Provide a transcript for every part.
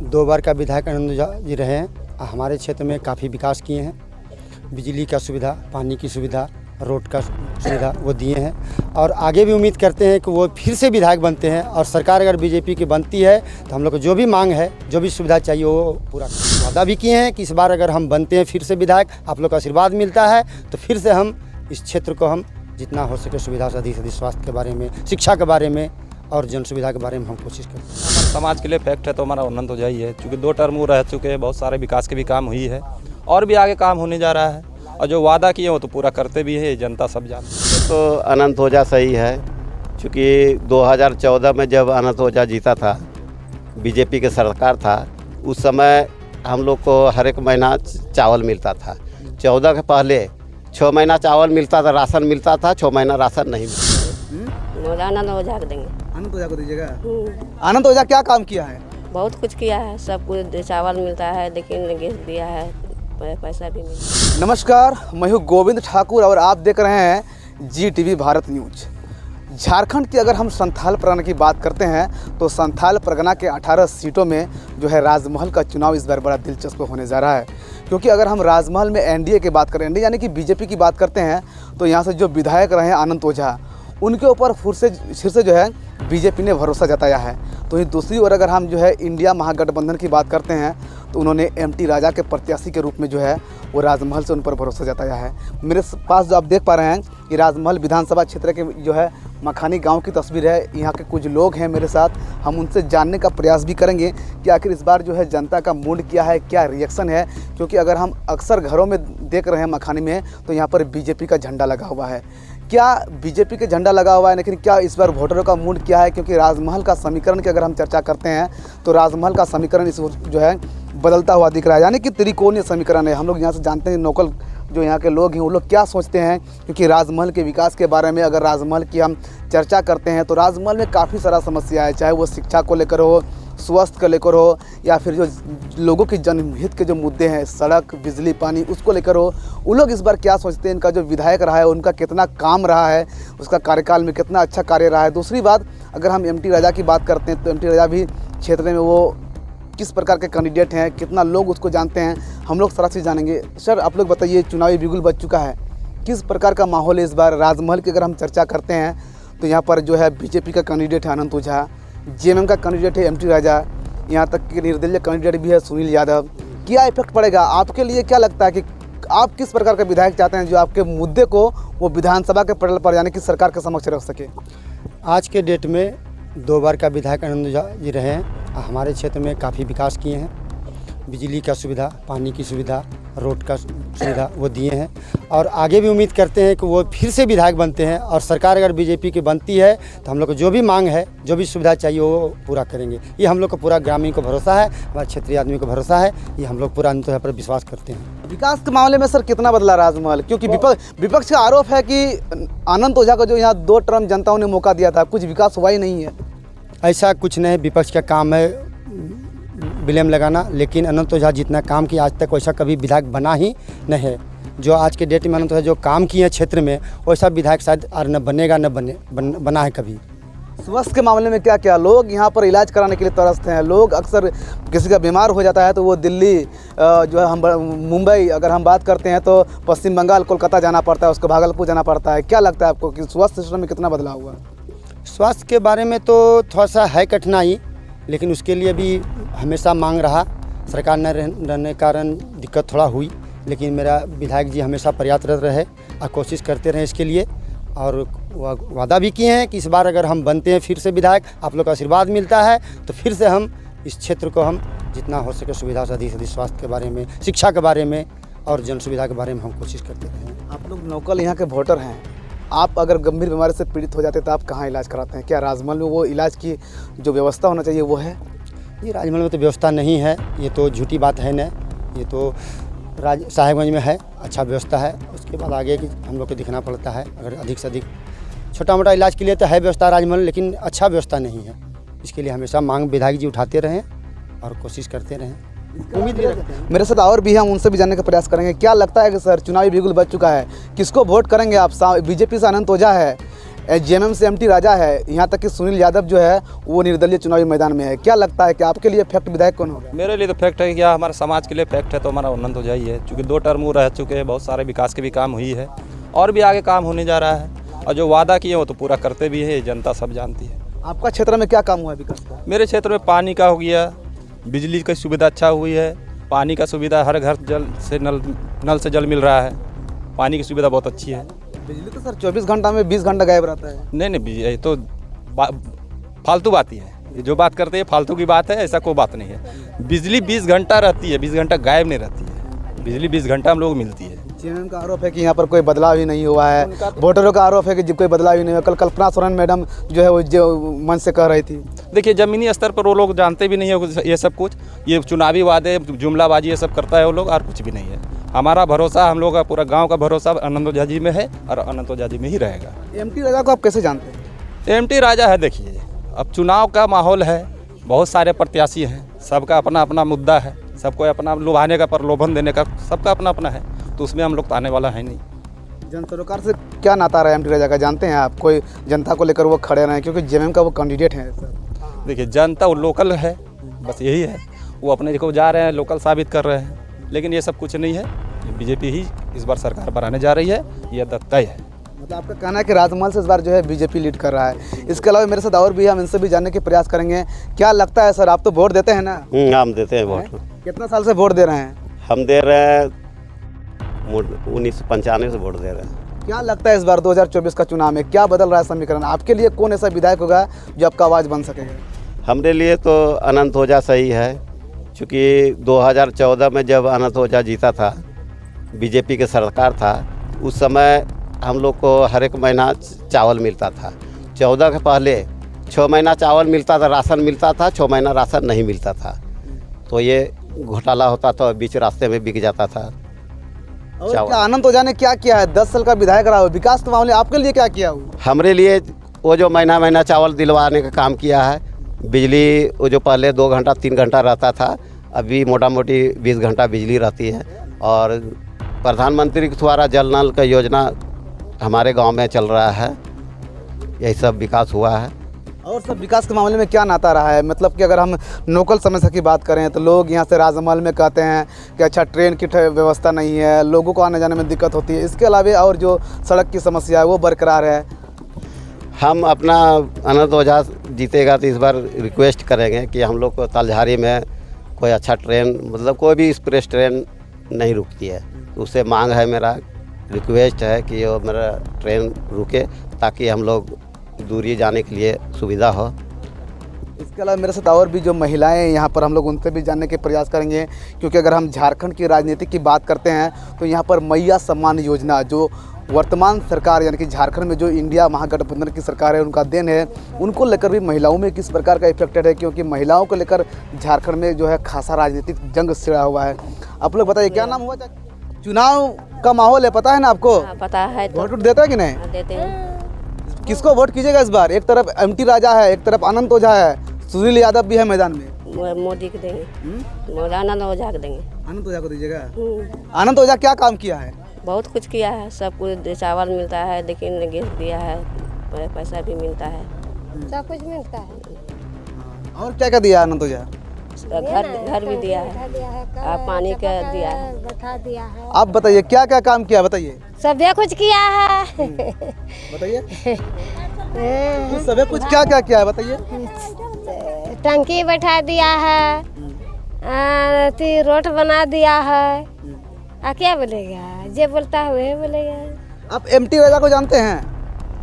2 बार का विधायक आनंद ओझा जी रहे हैं। हमारे क्षेत्र में काफ़ी विकास किए हैं। बिजली का सुविधा, पानी की सुविधा, रोड का सुविधा वो दिए हैं और आगे भी उम्मीद करते हैं कि वो फिर से विधायक बनते हैं और सरकार अगर बीजेपी की बनती है तो हम लोग को जो भी मांग है, जो भी सुविधा चाहिए वो पूरा वादा भी किए हैं कि इस बार अगर हम बनते हैं फिर से विधायक, आप लोग का आशीर्वाद मिलता है तो फिर से हम इस क्षेत्र को हम जितना हो सके सुविधा से अधिक स्वास्थ्य के बारे में, शिक्षा के बारे में और जन सुविधा के बारे में हम कोशिश करते हैं। समाज के लिए फैक्ट है तो हमारा आनंद ओझा ही है, क्योंकि 2 टर्म वो रह चुके हैं, बहुत सारे विकास के भी काम हुई है और भी आगे काम होने जा रहा है और जो वादा किए वो तो पूरा करते भी है, जनता सब जानती है। तो आनंद ओझा सही है, क्योंकि 2014 में जब आनंद ओझा जीता था, बीजेपी के सरकार था, उस समय हम लोग को हर एक महीना चावल मिलता था। 14 के पहले 6 महीना चावल मिलता था, राशन मिलता था, 6 महीना राशन नहीं मिलता। आनंद ओझा को देंगे। आनंद ओझा को दीजिएगा। आनंद ओझा क्या काम किया है? बहुत कुछ किया है, सब कुछ चावल मिलता है, लेकिन गैस दिया है, पैसा भी मिलता। नमस्कार, मैं हूँ गोविंद ठाकुर और आप देख रहे हैं GTV भारत न्यूज। झारखंड की अगर हम संथाल परगना की बात करते हैं तो संथाल परगना के 18 सीटों में जो है राजमहल का चुनाव इस बार बड़ा दिलचस्प होने जा रहा है, क्योंकि अगर हम राजमहल में एनडीए की बात करें, एनडीए यानी कि बीजेपी की बात करते हैं, तो यहाँ से जो विधायक रहे आनंद ओझा, उनके ऊपर फिर से जो है बीजेपी ने भरोसा जताया है। तो ये दूसरी ओर अगर हम जो है इंडिया महागठबंधन की बात करते हैं तो उन्होंने MT राजा के प्रत्याशी के रूप में जो है वो राजमहल से उन पर भरोसा जताया है। मेरे पास जो आप देख पा रहे हैं कि राजमहल विधानसभा क्षेत्र के जो है मखानी गांव की तस्वीर है। यहाँ के कुछ लोग हैं मेरे साथ, हम उनसे जानने का प्रयास भी करेंगे कि आखिर इस बार जो है जनता का मूड क्या है, क्या रिएक्शन है, क्योंकि अगर हम अक्सर घरों में देख रहे हैं मखानी में तो यहाँ पर बीजेपी का झंडा लगा हुआ है। क्या बीजेपी के झंडा लगा हुआ है, लेकिन क्या इस बार वोटरों का मूड क्या है? क्योंकि राजमहल का समीकरण की अगर हम चर्चा करते हैं तो राजमहल का समीकरण इस जो है बदलता हुआ दिख रहा है, यानी कि त्रिकोणीय समीकरण है। हम लोग यहाँ से जानते हैं लोकल जो यहाँ के लोग हैं वो लोग क्या सोचते हैं, क्योंकि राजमहल के विकास के बारे में अगर राजमहल की हम चर्चा करते हैं तो राजमहल में काफ़ी सारा समस्या है, चाहे वो शिक्षा को लेकर हो, स्वास्थ्य को लेकर हो, या फिर जो लोगों की जनहित के जो मुद्दे हैं, सड़क, बिजली, पानी, उसको लेकर हो। वो लोग इस बार क्या सोचते हैं, इनका जो विधायक रहा है उनका कितना काम रहा है, उसका कार्यकाल में कितना अच्छा कार्य रहा है। दूसरी बात, अगर हम MT राजा की बात करते हैं तो MT राजा भी क्षेत्र में वो किस प्रकार के कैंडिडेट हैं, कितना लोग उसको जानते हैं, हम लोग सारा चीज़ जानेंगे। सर, आप लोग बताइए, चुनावी बिगुल बज चुका है, किस प्रकार का माहौल है इस बार? राजमहल की अगर हम चर्चा करते हैं तो यहाँ पर जो है बीजेपी का कैंडिडेट है आनंद ओझा, JMM का कैंडिडेट है MT राजा, यहाँ तक कि निर्दलीय कैंडिडेट भी है सुनील यादव। क्या इफेक्ट पड़ेगा आपके लिए? क्या लगता है कि आप किस प्रकार का विधायक चाहते हैं जो आपके मुद्दे को वो विधानसभा के पटल पर यानी कि सरकार के समक्ष रख सके? आज के डेट में 2 बार का विधायक आनंद ओझा जी रहे हैं। हमारे क्षेत्र में काफ़ी विकास किए हैं। बिजली का सुविधा, पानी की सुविधा, रोड का सुविधा वो दिए हैं और आगे भी उम्मीद करते हैं कि वो फिर से विधायक बनते हैं और सरकार अगर बीजेपी की बनती है तो हम लोग को जो भी मांग है, जो भी सुविधा चाहिए वो पूरा करेंगे। ये हम लोग को पूरा ग्रामीण को भरोसा है, हमारे क्षेत्रीय आदमी को भरोसा है, ये हम लोग पूरा आनंद ओझा पर विश्वास करते हैं। विकास के मामले में सर कितना बदला राजमहल? क्योंकि विपक्ष का आरोप है कि आनंद ओझा को जो यहाँ 2 टर्म जनताओं ने मौका दिया था, कुछ विकास हुआ ही नहीं है। ऐसा कुछ नहीं, विपक्ष का काम है ब्लेम लगाना, लेकिन अनंत ओझा जितना काम किया आज तक वैसा कभी विधायक बना ही नहीं है। जो आज के डेट में अनंत ओझा जो काम किए हैं क्षेत्र में, वैसा विधायक शायद और न बनेगा, बना है कभी। स्वास्थ्य के मामले में क्या क्या लोग यहाँ पर इलाज कराने के लिए तरसते हैं? लोग अक्सर किसी का बीमार हो जाता है तो वो दिल्ली जो है, हम मुंबई अगर हम बात करते हैं तो पश्चिम बंगाल, कोलकाता जाना पड़ता है, उसको भागलपुर जाना पड़ता है। क्या लगता है आपको कि स्वास्थ्य सिस्टम में कितना बदलाव हुआ? स्वास्थ्य के बारे में तो थोड़ा सा है कठिनाई, लेकिन उसके लिए भी हमेशा मांग रहा। सरकार न रहने के कारण दिक्कत थोड़ा हुई, लेकिन मेरा विधायक जी हमेशा प्रयासरत रहे और कोशिश करते रहे इसके लिए, और वादा भी किए हैं कि इस बार अगर हम बनते हैं फिर से विधायक, आप लोग का आशीर्वाद मिलता है तो फिर से हम इस क्षेत्र को हम जितना हो सके सुविधा से अधिक स्वास्थ्य के बारे में, शिक्षा के बारे में और जन सुविधा के बारे में हम कोशिश करते रहे। आप लोग लोकल यहाँ के वोटर हैं, आप अगर गंभीर बीमारी से पीड़ित हो जाते तो आप कहाँ इलाज कराते हैं? क्या राजमहल में वो इलाज की जो व्यवस्था होना चाहिए वो है? ये राजमहल में तो व्यवस्था नहीं है, ये तो झूठी बात है न। ये तो साहेबगंज में है, अच्छा व्यवस्था है। उसके बाद आगे कि हम लोग को दिखना पड़ता है, अगर अधिक से अधिक छोटा मोटा इलाज के लिए तो है व्यवस्था राजमहल, लेकिन अच्छा व्यवस्था नहीं है। इसके लिए हमेशा मांग विधायक जी उठाते रहें और कोशिश करते रहें। उम्मीद भी रखते हैं। मेरे साथ और भी हैं, हम उनसे भी जानने का प्रयास करेंगे। क्या लगता है कि सर चुनावी बिगुल बज चुका है, किसको वोट करेंगे आप? बीजेपी से आनंद ओझा है, जेएमएम से एमटी राजा है, यहाँ तक कि सुनील यादव जो है वो निर्दलीय चुनावी मैदान में है। क्या लगता है कि आपके लिए फैक्ट विधायक कौन होगा? मेरे लिए तो फैक्ट है, क्या हमारे समाज के लिए फैक्ट है तो हमारा आनंद हो जाइए, क्योंकि 2 टर्म वो रह चुके हैं, बहुत सारे विकास के भी काम हुई है और भी आगे काम होने जा रहा है, और जो वादा किए वो तो पूरा करते भी है, जनता सब जानती है। आपका क्षेत्र में क्या काम हुआ है विकास का? मेरे क्षेत्र में पानी का हो गया, बिजली की सुविधा अच्छा हुई है, पानी का सुविधा हर घर नल से जल मिल रहा है, पानी की सुविधा बहुत अच्छी है। बिजली तो सर 24 घंटा में 20 घंटा गायब रहता है। नहीं, ये तो फालतू बात ही है, ये जो बात करते हैं फालतू की बात है, ऐसा कोई बात नहीं है। बिजली 20 घंटा रहती है, 20 घंटा गायब नहीं रहती है, बिजली 20 घंटा हम लोग को मिलती है। जेएमएम का आरोप है कि यहाँ पर कोई बदलाव ही नहीं हुआ है, वोटरों का आरोप है कि कोई बदलाव ही नहीं हुआ। कल कल्पना सोरेन मैडम जो है वो जो मंच से कह रही थी। देखिए, ज़मीनी स्तर पर वो लोग जानते भी नहीं है ये सब कुछ, ये चुनावी वादे जुमलाबाजी ये सब करता है वो लोग, और कुछ भी नहीं है। हमारा भरोसा, हम लोग का पूरा गांव का भरोसा आनंद ओझा जी में है और आनंद ओझा जी में ही रहेगा। एमटी राजा को आप कैसे जानते हैं? एमटी राजा है, देखिए अब चुनाव का माहौल है, बहुत सारे प्रत्याशी हैं, सबका अपना अपना मुद्दा है, सबको अपना लुभाने का, प्रलोभन देने का सबका अपना अपना है, तो उसमें हम लोग ताने वाला है नहीं। जन सरोकार से क्या नाता रहा है एमटी राजा का, जानते हैं आप? कोई जनता को लेकर वो खड़े रहे, क्योंकि जेएमएम का वो कैंडिडेट है सर। देखिए, जनता वो लोकल है, बस यही है, वो अपने को जा रहे हैं, लोकल साबित कर रहे हैं, लेकिन ये सब कुछ नहीं है। बीजेपी ही इस बार सरकार बनाने जा रही है, यह तय है। मतलब आपका कहना है कि राजमहल से इस बार जो है बीजेपी लीड कर रहा है। इसके अलावा मेरे साथ और भी, हम इनसे भी जानने के प्रयास करेंगे। क्या लगता है सर, आप तो वोट देते हैं ना? हम देते हैं वोट। कितना साल से वोट दे रहे हैं? हम दे रहे हैं 1995 से वोट दे रहे हैं। क्या लगता है इस बार 2024 का चुनाव में क्या बदल रहा है समीकरण? आपके लिए कौन ऐसा विधायक होगा जो आपका आवाज़ बन सकेगा? हमारे लिए तो अनंत ओझा सही है, क्योंकि 2014 में जब अनंत ओझा जीता था, बीजेपी के सरकार था, उस समय हम लोग को हर एक महीना चावल मिलता था। 14 के पहले 6 महीना चावल मिलता था, राशन मिलता था, 6 महीना राशन नहीं मिलता था, तो ये घोटाला होता था, बीच रास्ते में बिक जाता था। और क्या आनंद ओझा ने क्या किया है? 10 साल का विधायक रहा हो, विकास के मामले आपके लिए क्या किया हो? हमारे लिए वो जो महीना महीना चावल दिलवाने का काम किया है, बिजली वो जो पहले 2 घंटा 3 घंटा रहता था, अभी मोटा मोटी 20 घंटा बिजली रहती है, और प्रधानमंत्री के द्वारा जल नल का योजना हमारे गांव में चल रहा है, यही सब विकास हुआ है। और सब विकास के मामले में क्या नाता रहा है? मतलब कि अगर हम लोकल समस्या की बात करें तो लोग यहाँ से राजमहल में कहते हैं कि अच्छा ट्रेन की व्यवस्था नहीं है, लोगों को आने जाने में दिक्कत होती है। इसके अलावा और जो सड़क की समस्या है वो बरकरार है। हम अपना अनंत ओझा जीतेगा तो इस बार रिक्वेस्ट करेंगे कि हम लोग को तलझारी में कोई अच्छा ट्रेन, मतलब कोई भी एक्सप्रेस ट्रेन नहीं रुकती है, उससे मांग है, मेरा रिक्वेस्ट है कि वो मेरा ट्रेन रुके, ताकि हम लोग दूरी जाने के लिए सुविधा हो। इसके अलावा मेरे साथ और भी जो महिलाएं हैं यहाँ पर, हम लोग उनसे भी जानने के प्रयास करेंगे, क्योंकि अगर हम झारखंड की राजनीति की बात करते हैं तो यहाँ पर मैया सम्मान योजना जो वर्तमान सरकार यानी कि झारखंड में जो इंडिया महागठबंधन की सरकार है उनका देन है, उनको लेकर भी महिलाओं में किस प्रकार का इफेक्टेड है, क्योंकि महिलाओं को लेकर झारखंड में जो है खासा राजनीतिक जंग छिड़ा हुआ है। आप लोग बताइए क्या नाम हुआ? चुनाव का माहौल है, पता है ना आपको? पता है तो वोट देते हैं कि नहीं? देते हैं। किसको वोट कीजिएगा इस बार? एक तरफ एमटी राजा है, एक तरफ आनंद ओझा है, सुनील यादव भी है मैदान में। मोदी को देंगे, आनंद ओझा को देंगे। आनंद ओझा को दीजिएगा। आनंद ओझा क्या काम किया है? बहुत कुछ किया है, सब कुछ चावल मिलता है, लेकिन गैस दिया है, पैसा भी मिलता है, सब कुछ मिलता है। और क्या क्या दिया आनंद ओझा? घर भी दिया है, आप पानी का दिया है, बैठा दिया है। आप बताइए क्या क्या काम किया, बताइए। सभी कुछ किया है। बताइए सभी कुछ क्या क्या किया है, बताइए। टंकी बैठा दिया है, रोड बना दिया है, क्या बोलेगा? जो बोलता है वही बोलेगा। आप एमटी राजा को जानते हैं?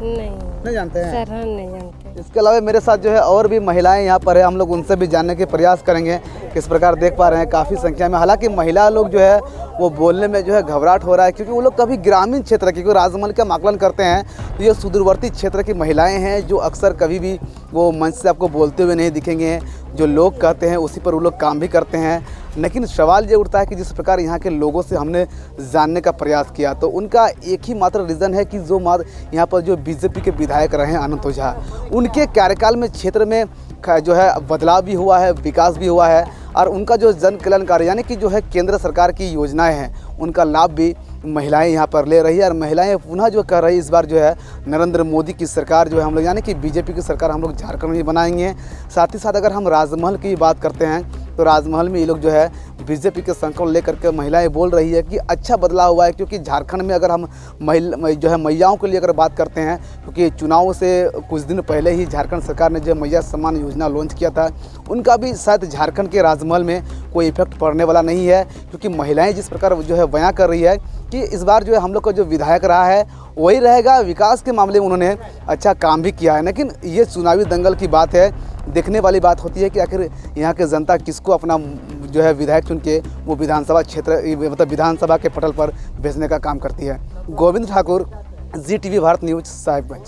नहीं जानते हैं सर, हम नहीं जानते। इसके अलावा मेरे साथ जो है और भी महिलाएं यहाँ पर है, हम लोग उनसे भी जानने के प्रयास करेंगे। किस प्रकार देख पा रहे हैं काफ़ी संख्या में, हालांकि महिला लोग जो है वो बोलने में जो है घबराहट हो रहा है, क्योंकि वो लोग कभी ग्रामीण क्षेत्र, क्योंकि राजमहल का आकलन करते हैं तो ये सुदूरवर्ती क्षेत्र की महिलाएं हैं जो अक्सर कभी भी वो मंच से आपको बोलते हुए नहीं दिखेंगे। जो लोग कहते हैं उसी पर वो लोग काम भी करते हैं। लेकिन सवाल ये उठता है कि जिस प्रकार यहाँ के लोगों से हमने जानने का प्रयास किया तो उनका एक ही मात्र रीज़न है कि जो यहाँ पर जो बीजेपी के विधायक रहे हैं आनंद ओझा, उनके कार्यकाल में क्षेत्र में जो है बदलाव भी हुआ है, विकास भी हुआ है, और उनका जो जन कल्याणकारी यानी कि जो है केंद्र सरकार की योजनाएं हैं उनका लाभ भी महिलाएं यहाँ पर ले रही है और महिलाएं पुनः जो कह रही है इस बार जो है नरेंद्र मोदी की सरकार जो है हम लोग यानी कि बीजेपी की सरकार हम लोग झारखंड में बनाएंगे। साथ ही साथ अगर हम राजमहल की बात करते हैं तो राजमहल में ये लोग जो है बीजेपी के संकल्प लेकर के महिलाएं बोल रही है कि अच्छा बदलाव हुआ है, क्योंकि झारखंड में अगर हम मैयाओं के लिए अगर बात करते हैं, क्योंकि चुनाव से कुछ दिन पहले ही झारखंड सरकार ने जो मैया सम्मान योजना लॉन्च किया था, उनका भी शायद झारखंड के राजमहल में कोई इफेक्ट पड़ने वाला नहीं है, क्योंकि महिलाएं जिस प्रकार जो है बयां कर रही है कि इस बार जो है हम लोग का जो विधायक रहा है वही रहेगा। विकास के मामले में उन्होंने अच्छा काम भी किया है, लेकिन ये चुनावी दंगल की बात है। देखने वाली बात होती है कि आखिर यहाँ के जनता किसको अपना जो है विधायक चुन के वो विधानसभा क्षेत्र मतलब विधानसभा के पटल पर भेजने का काम करती है। गोविंद ठाकुर, जी टीवी भारत न्यूज़, साहिबगंज।